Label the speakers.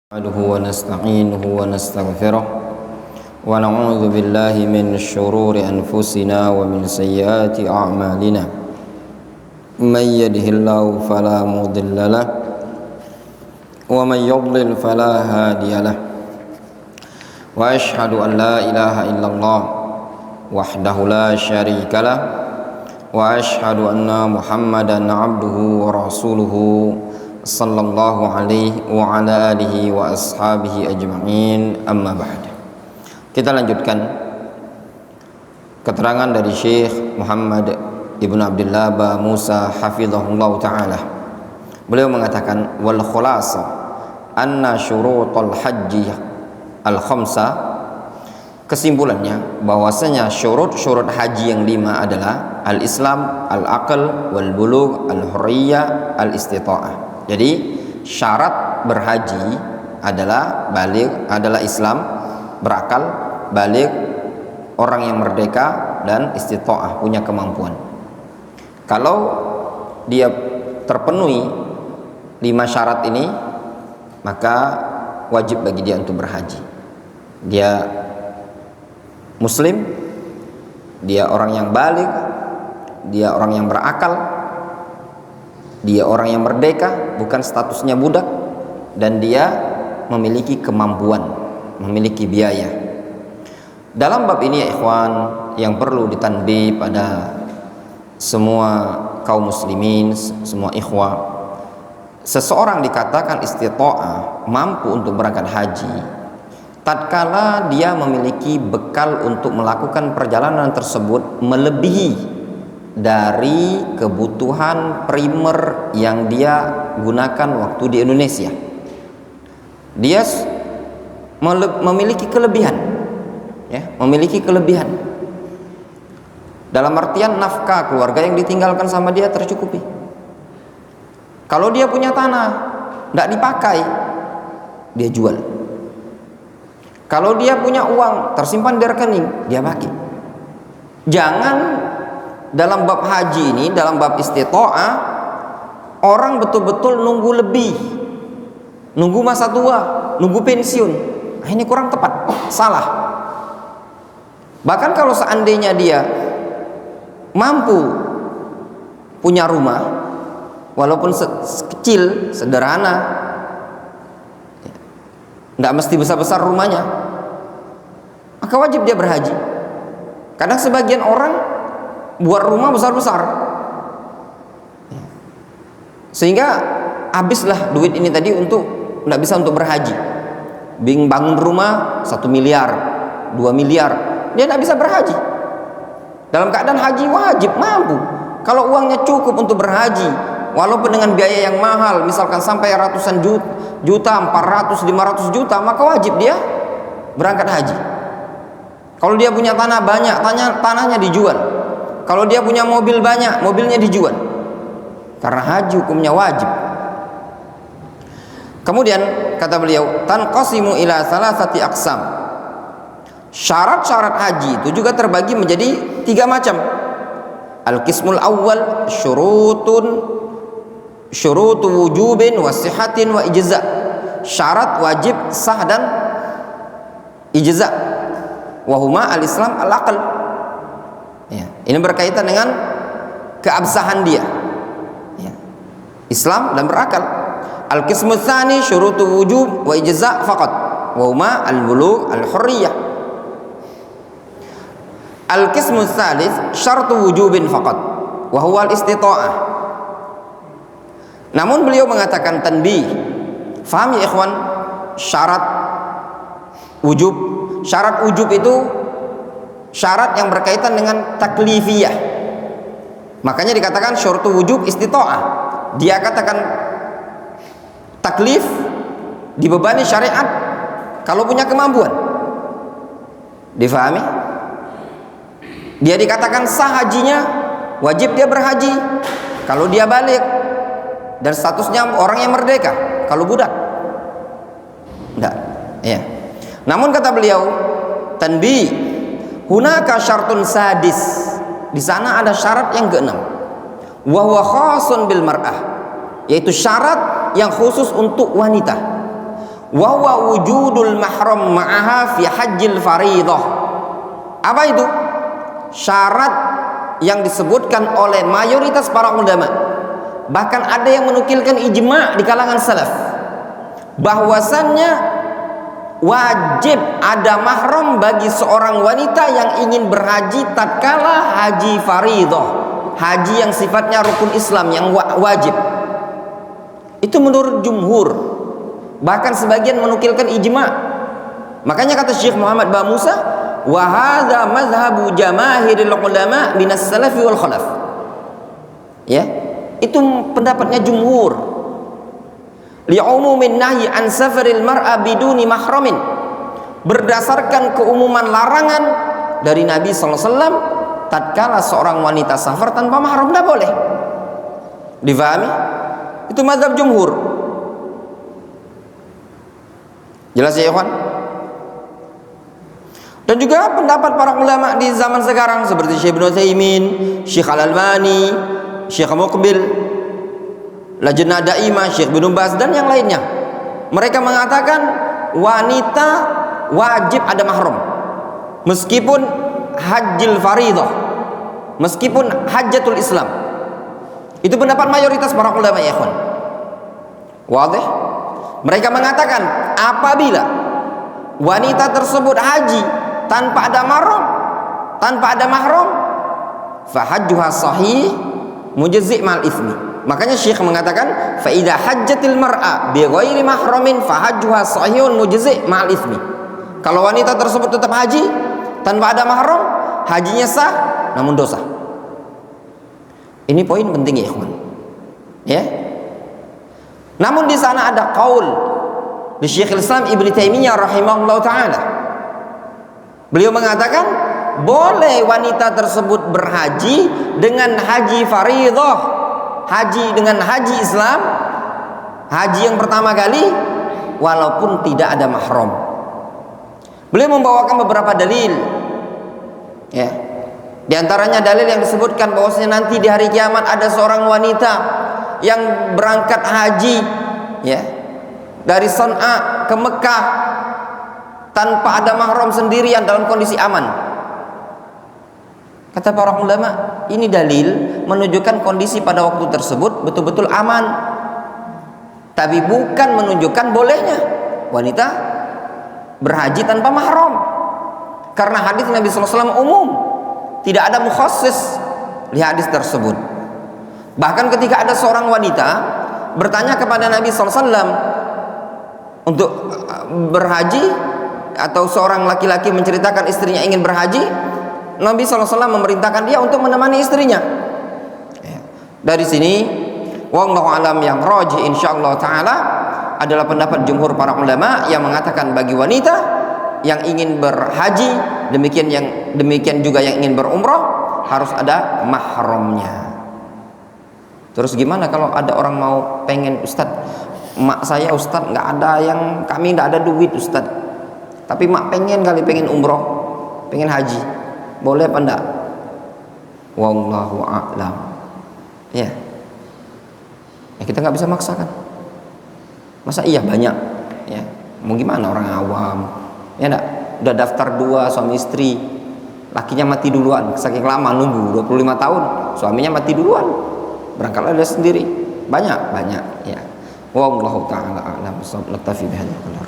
Speaker 1: نحمده ونستعينه ونستغفره ونعوذ بالله من شرور أنفسنا ومن سيئات أعمالنا من يهده الله فلا مضل له ومن يضلل فلا هادي له وأشهد أن لا إله إلا الله وحده لا شريك له وأشهد أن محمدا عبده ورسوله sallallahu alaihi wa ala alihi wa ashabihi ajma'in, amma ba'd. Kita lanjutkan keterangan dari Syekh Muhammad Ibn Abdullah Ba Musa hafizahullah ta'ala. Beliau mengatakan wal khulasa anna syurutul hajji al khamsa, kesimpulannya bahwasanya syurut-syurut haji yang 5 adalah al-islam, al-aql, wal bulugh, al-hurriyah, al-istita'ah. Jadi syarat berhaji adalah baligh, adalah Islam, berakal, baligh, orang yang merdeka, dan istita'ah, punya kemampuan. Kalau dia terpenuhi 5 syarat ini, maka wajib bagi dia untuk berhaji. Dia muslim, dia orang yang baligh, dia orang yang berakal, dia orang yang merdeka, bukan statusnya budak, dan dia memiliki kemampuan, memiliki biaya. Dalam bab ini ya ikhwan, yang perlu ditanbih pada semua kaum muslimin, semua ikhwah, seseorang dikatakan istita'ah, mampu untuk berangkat haji tatkala dia memiliki bekal untuk melakukan perjalanan tersebut melebihi dari kebutuhan primer yang dia gunakan waktu di Indonesia. Dia memiliki kelebihan, ya, memiliki kelebihan dalam artian nafkah keluarga yang ditinggalkan sama dia tercukupi. Kalau dia punya tanah tidak dipakai, dia jual. Kalau dia punya uang tersimpan di rekening, dia pakai. Jangan dalam bab haji ini, dalam bab istita'ah, orang betul-betul nunggu lebih, nunggu masa tua, nunggu pensiun. Nah, ini kurang tepat, salah. Bahkan kalau seandainya dia mampu punya rumah, walaupun kecil, sederhana, tidak mesti besar-besar rumahnya, maka wajib dia berhaji. Kadang sebagian orang buat rumah besar-besar, sehingga habislah duit ini tadi untuk tidak bisa untuk berhaji. Bangun rumah 1 miliar, 2 miliar, dia tidak bisa berhaji. Dalam keadaan haji wajib, mampu. Kalau uangnya cukup untuk berhaji, walaupun dengan biaya yang mahal, misalkan sampai ratusan juta, 400, 500 juta, maka wajib dia berangkat haji. Kalau dia punya tanah banyak, tanahnya dijual. Kalau dia punya mobil banyak, mobilnya dijual. Karena haji hukumnya wajib. Kemudian kata beliau, tanqasimu ila salasati aqsam. Syarat-syarat haji itu juga terbagi menjadi 3 macam. Al-qismul awal syurutu wujubin wa sihatin wa ijza. Syarat wajib, sah, dan ijza. Wa huma al-islam al-aql. Ya, ini berkaitan dengan keabsahan dia, ya, Islam dan berakal. Al-qismu tsani syurutu wujub wa ijza faqat wa huma al-bulugh al-hurriyah. Al-qismu tsalits syartu wujubin faqat wa huwa al-istita'ah. Namun beliau mengatakan tanbih, faham ya ikhwan, syarat wujub itu syarat yang berkaitan dengan taklifiyah. Makanya dikatakan syartu wujub istita'ah. Dia katakan taklif, dibebani syariat kalau punya kemampuan. Difahami? Dia dikatakan sah hajinya, wajib dia berhaji kalau dia balik dan statusnya orang yang merdeka. Kalau budak enggak, ya. Namun kata beliau, tanbih, hunaka syartun sadis, di sana ada syarat yang ke-6, wa huwa khasun bil mar'ah, yaitu syarat yang khusus untuk wanita. wa huwa wujudul mahram ma'aha fi hajjil fariidhah. Apa itu? Syarat yang disebutkan oleh mayoritas para ulama, bahkan ada yang menukilkan ijma' di kalangan salaf, bahwasannya wajib ada mahram bagi seorang wanita yang ingin berhaji tatkala haji fariidhah, haji yang sifatnya rukun Islam yang wajib. Itu menurut jumhur, bahkan sebagian menukilkan ijma'. Makanya kata Syekh Muhammad Ba Musa, wa hadza mazhabu jamaahiril ulama minas salafi wal khalaf. Ya, itu pendapatnya jumhur. Li'umumin nahyi an safaril mar'a biduni mahramin, berdasarkan keumuman larangan dari Nabi sallallahu alaihi wasallam tatkala seorang wanita safar tanpa mahram, tidak boleh. Difahami? Itu mazhab jumhur. Jelas ya ikhwan? Dan juga pendapat para ulama di zaman sekarang seperti Syekh Ibnu Utsaimin, Syekh Al-Albani, Syekh Muqbil, Lajnah Daimah, Syekh Ibnu Baz dan yang lainnya. Mereka mengatakan wanita wajib ada mahram meskipun hajjil fariidhah, meskipun hajjatul Islam. Itu pendapat mayoritas para ulama ya ikhwan. Wadih? Mereka mengatakan apabila wanita tersebut haji tanpa ada mahram, fa hajjuha sahih mujzi' ma'al itsmi. Makanya Syekh mengatakan fa idza hajjatil mar'a bi ghairi mahramin fa hajjuha sahihun mujzi' ma'al itsmi. Kalau wanita tersebut tetap haji tanpa ada mahram, hajinya sah namun dosa. Ini poin penting ya ikhwan. Ya. Namun di sana ada qaul di Syekhul Islam Ibnu Taimiyah rahimahullah taala. Beliau mengatakan boleh wanita tersebut berhaji dengan haji fariidhah, haji dengan haji Islam, haji yang pertama kali, walaupun tidak ada mahram. Beliau membawakan beberapa dalil. Ya. Di antaranya dalil yang disebutkan bahwasanya nanti di hari kiamat ada seorang wanita yang berangkat haji, ya, dari Sana'a ke Mekah tanpa ada mahram, sendirian dalam kondisi aman. Kata para ulama, ini dalil menunjukkan kondisi pada waktu tersebut betul-betul aman, tapi bukan menunjukkan bolehnya wanita berhaji tanpa mahram. Karena hadis Nabi sallallahu alaihi wasallam umum, tidak ada mukhassis di hadis tersebut. Bahkan ketika ada seorang wanita bertanya kepada Nabi SAW untuk berhaji, atau seorang laki-laki menceritakan istrinya ingin berhaji, Nabi SAW memerintahkan dia untuk menemani istrinya. Dari sini wallahu alam, yang rajih insyaallah taala adalah pendapat jumhur para ulama yang mengatakan bagi wanita yang ingin berhaji, demikian juga yang ingin berumrah, harus ada mahramnya. Terus gimana kalau ada orang mau pengen, Ustadz, mak saya Ustadz kami nggak ada duit Ustadz, tapi mak pengen umroh, pengen haji, boleh apa enggak? Wallahu a'lam. Ya, kita nggak bisa maksakan. Masa iya banyak, ya mau gimana orang awam, ya enggak, udah daftar 2 suami istri, lakinya mati duluan, saking lama nunggu 25 tahun, suaminya mati duluan, berangkatlah dia sendiri. Banyak ya. Wallahu ta'ala a'lam. Naktafi bihadzal qadar.